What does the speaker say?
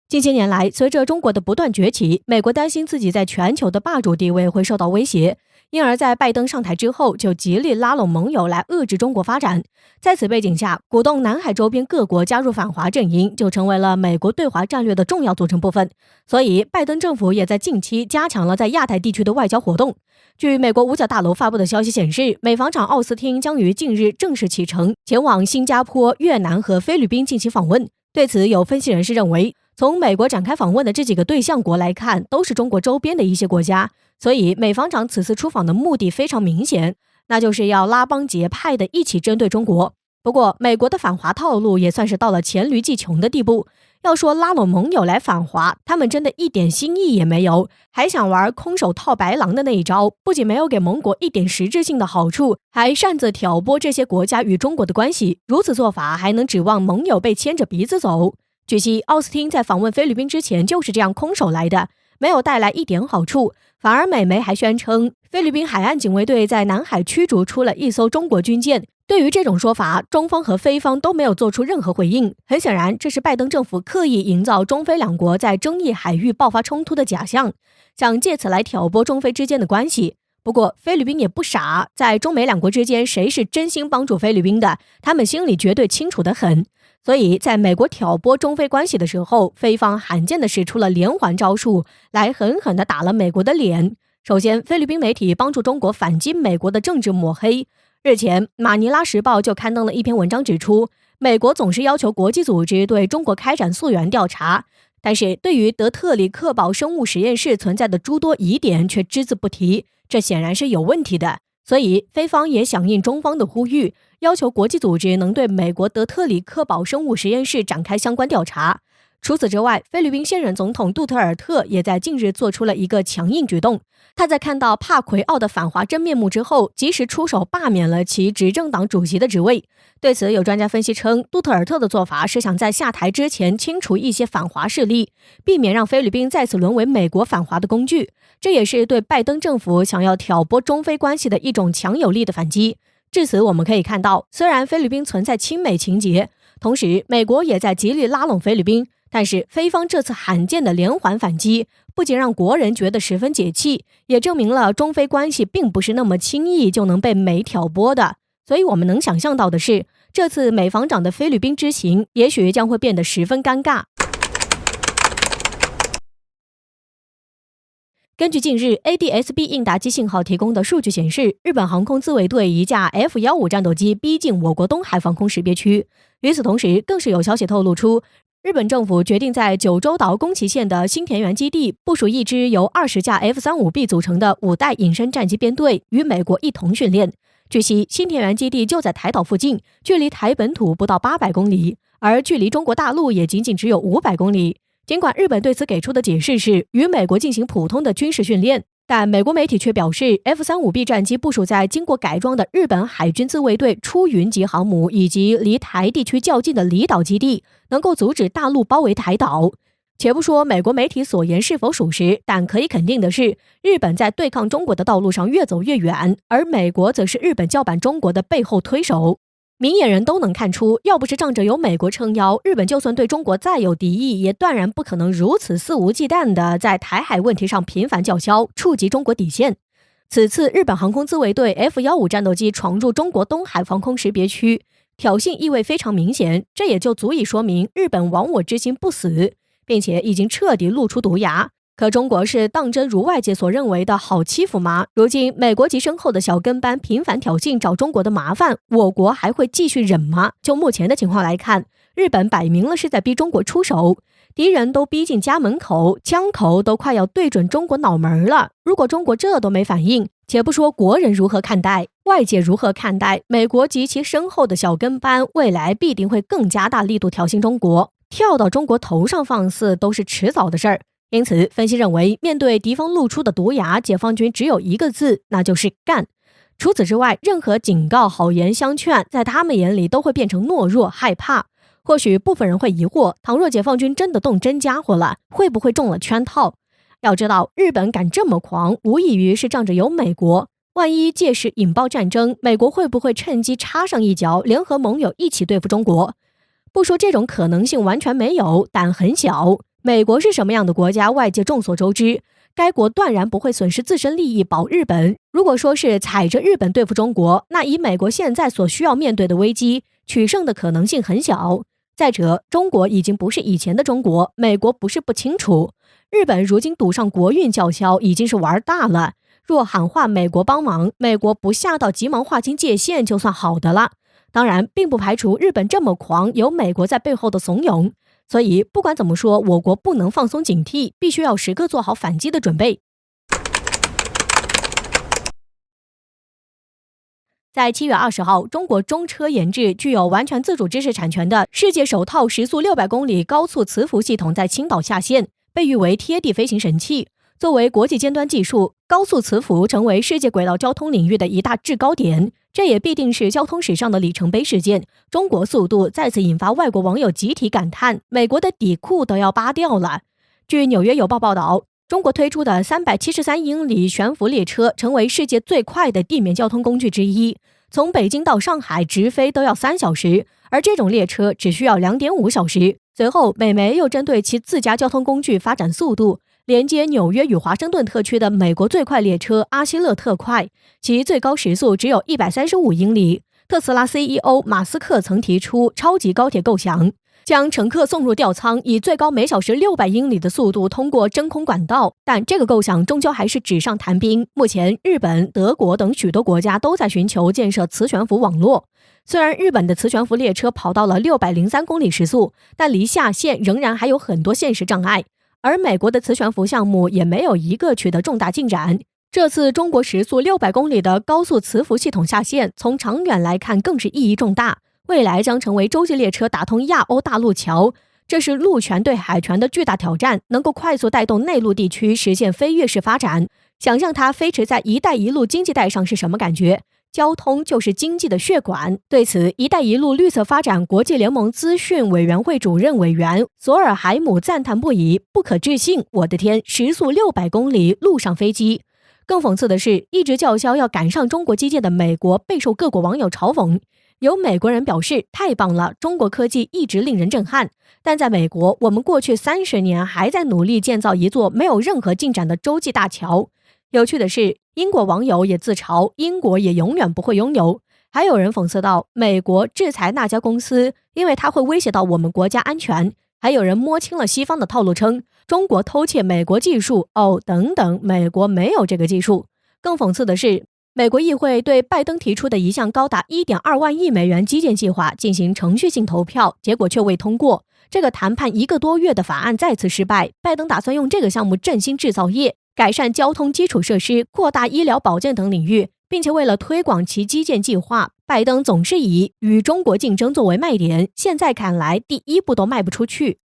近些年来，随着中国的不断崛起，美国担心自己在全球的霸主地位会受到威胁，因而在拜登上台之后就极力拉拢盟友来遏制中国发展。在此背景下，鼓动南海周边各国加入反华阵营，就成为了美国对华战略的重要组成部分。所以，拜登政府也在近期加强了在亚太地区的外交活动。据美国五角大楼发布的消息显示，美防长奥斯汀将于近日正式启程，前往新加坡、越南和菲律宾进行访问。对此，有分析人士认为，从美国展开访问的这几个对象国来看，都是中国周边的一些国家，所以美防长此次出访的目的非常明显，那就是要拉帮结派的一起针对中国。不过，美国的反华套路也算是到了黔驴技穷的地步。要说拉拢盟友来反华，他们真的一点新意也没有，还想玩空手套白狼的那一招，不仅没有给盟国一点实质性的好处，还擅自挑拨这些国家与中国的关系。如此做法，还能指望盟友被牵着鼻子走？据悉，奥斯汀在访问菲律宾之前就是这样空手来的，没有带来一点好处，反而美媒还宣称菲律宾海岸警卫队在南海驱逐出了一艘中国军舰。对于这种说法，中方和菲方都没有做出任何回应。很显然，这是拜登政府刻意营造中菲两国在争议海域爆发冲突的假象，想借此来挑拨中菲之间的关系。不过，菲律宾也不傻，在中美两国之间，谁是真心帮助菲律宾的，他们心里绝对清楚得很。所以，在美国挑拨中菲关系的时候，菲方罕见地使出了连环招数，来狠狠地打了美国的脸。首先，菲律宾媒体帮助中国反击美国的政治抹黑。日前，马尼拉时报就刊登了一篇文章，指出美国总是要求国际组织对中国开展溯源调查，但是对于德特里克堡生物实验室存在的诸多疑点却只字不提，这显然是有问题的。所以，菲方也响应中方的呼吁，要求国际组织能对美国德特里克堡生物实验室展开相关调查。除此之外，菲律宾现任总统杜特尔特也在近日做出了一个强硬举动。他在看到帕奎奥的反华真面目之后，及时出手罢免了其执政党主席的职位。对此，有专家分析称，杜特尔特的做法是想在下台之前清除一些反华势力，避免让菲律宾再次沦为美国反华的工具。这也是对拜登政府想要挑拨中菲关系的一种强有力的反击。至此，我们可以看到，虽然菲律宾存在亲美情节，同时美国也在极力拉拢菲律宾，但是菲方这次罕见的连环反击，不仅让国人觉得十分解气，也证明了中菲关系并不是那么轻易就能被美挑拨的。所以我们能想象到的是，这次美防长的菲律宾之行也许将会变得十分尴尬。根据近日 ADS-B 应答机信号提供的数据显示，日本航空自卫队一架 F-15战斗机逼近我国东海防空识别区。与此同时，更是有消息透露出，日本政府决定在九州岛宫崎县的新田园基地部署一支由20架 F-35B 组成的5代隐身战机编队，与美国一同训练。据悉，新田园基地就在台岛附近，距离台本土不到800公里，而距离中国大陆也仅仅只有500公里。尽管日本对此给出的解释是与美国进行普通的军事训练，但美国媒体却表示 F-35B 战机部署在经过改装的日本海军自卫队出云级航母以及离台地区较近的离岛基地，能够阻止大陆包围台岛。且不说美国媒体所言是否属实，但可以肯定的是，日本在对抗中国的道路上越走越远，而美国则是日本叫板中国的背后推手。明眼人都能看出，要不是仗着有美国撑腰，日本就算对中国再有敌意，也断然不可能如此肆无忌惮地在台海问题上频繁叫嚣，触及中国底线。此次日本航空自卫队 F-15战斗机闯入中国东海防空识别区，挑衅意味非常明显，这也就足以说明日本亡我之心不死，并且已经彻底露出毒牙。可中国是当真如外界所认为的好欺负吗？如今美国及身后的小跟班频繁挑衅找中国的麻烦，我国还会继续忍吗？就目前的情况来看，日本摆明了是在逼中国出手，敌人都逼近家门口，枪口都快要对准中国脑门了。如果中国这都没反应，且不说国人如何看待，外界如何看待，美国及其身后的小跟班未来必定会更加大力度挑衅中国，跳到中国头上放肆都是迟早的事儿。因此，分析认为，面对敌方露出的毒牙，解放军只有一个字，那就是干。除此之外，任何警告、好言相劝，在他们眼里都会变成懦弱、害怕。或许部分人会疑惑，倘若解放军真的动真家伙了，会不会中了圈套？要知道，日本敢这么狂，无异于是仗着有美国。万一届时引爆战争，美国会不会趁机插上一脚，联合盟友一起对付中国？不说这种可能性完全没有，但很小。美国是什么样的国家，外界众所周知，该国断然不会损失自身利益保日本。如果说是踩着日本对付中国，那以美国现在所需要面对的危机，取胜的可能性很小。再者，中国已经不是以前的中国，美国不是不清楚，日本如今赌上国运叫嚣，已经是玩大了。若喊话美国帮忙，美国不吓到急忙划清界限就算好的了。当然，并不排除日本这么狂有美国在背后的怂恿。所以不管怎么说，我国不能放松警惕，必须要时刻做好反击的准备。在7月20号，中国中车研制具有完全自主知识产权的世界首套时速600公里高速磁浮系统在青岛下线，被誉为贴地飞行神器。作为国际尖端技术，高速磁浮成为世界轨道交通领域的一大制高点，这也必定是交通史上的里程碑事件。中国速度再次引发外国网友集体感叹，美国的底裤都要扒掉了。据纽约邮报报道，中国推出的373英里悬浮列车成为世界最快的地面交通工具之一，从北京到上海直飞都要3小时，而这种列车只需要2.5小时。随后，美媒又针对其自家交通工具发展速度，连接纽约与华盛顿特区的美国最快列车阿希勒特快，其最高时速只有135英里。特斯拉 CEO 马斯克曾提出超级高铁构想，将乘客送入吊舱，以最高每小时600英里的速度通过真空管道，但这个构想终究还是纸上谈兵。目前，日本、德国等许多国家都在寻求建设磁悬浮网络。虽然日本的磁悬浮列车跑到了603公里时速，但离下线仍然还有很多现实障碍。而美国的磁悬浮项目也没有一个取得重大进展。这次中国时速600公里的高速磁浮系统下线，从长远来看更是意义重大，未来将成为洲际列车打通亚欧大陆桥，这是陆权对海权的巨大挑战，能够快速带动内陆地区实现飞跃式发展。想象它飞驰在一带一路经济带上是什么感觉？交通就是经济的血管。对此，一带一路绿色发展国际联盟资讯委员会主任委员索尔海姆赞叹不已，不可置信，我的天，时速600公里陆上飞机。更讽刺的是，一直叫嚣要赶上中国基建的美国备受各国网友嘲讽。有美国人表示，太棒了，中国科技一直令人震撼。但在美国，我们过去30年还在努力建造一座没有任何进展的洲际大桥。有趣的是，英国网友也自嘲，英国也永远不会拥有。还有人讽刺道，美国制裁那家公司，因为它会威胁到我们国家安全。还有人摸清了西方的套路，称中国偷窃美国技术，等等，美国没有这个技术。更讽刺的是，美国议会对拜登提出的一项高达 1.2 万亿美元基建计划进行程序性投票，结果却未通过。这个谈判1个多月的法案再次失败。拜登打算用这个项目振兴制造业，改善交通基础设施，扩大医疗保健等领域，并且为了推广其基建计划，拜登总是以与中国竞争作为卖点，现在看来第一步都迈不出去。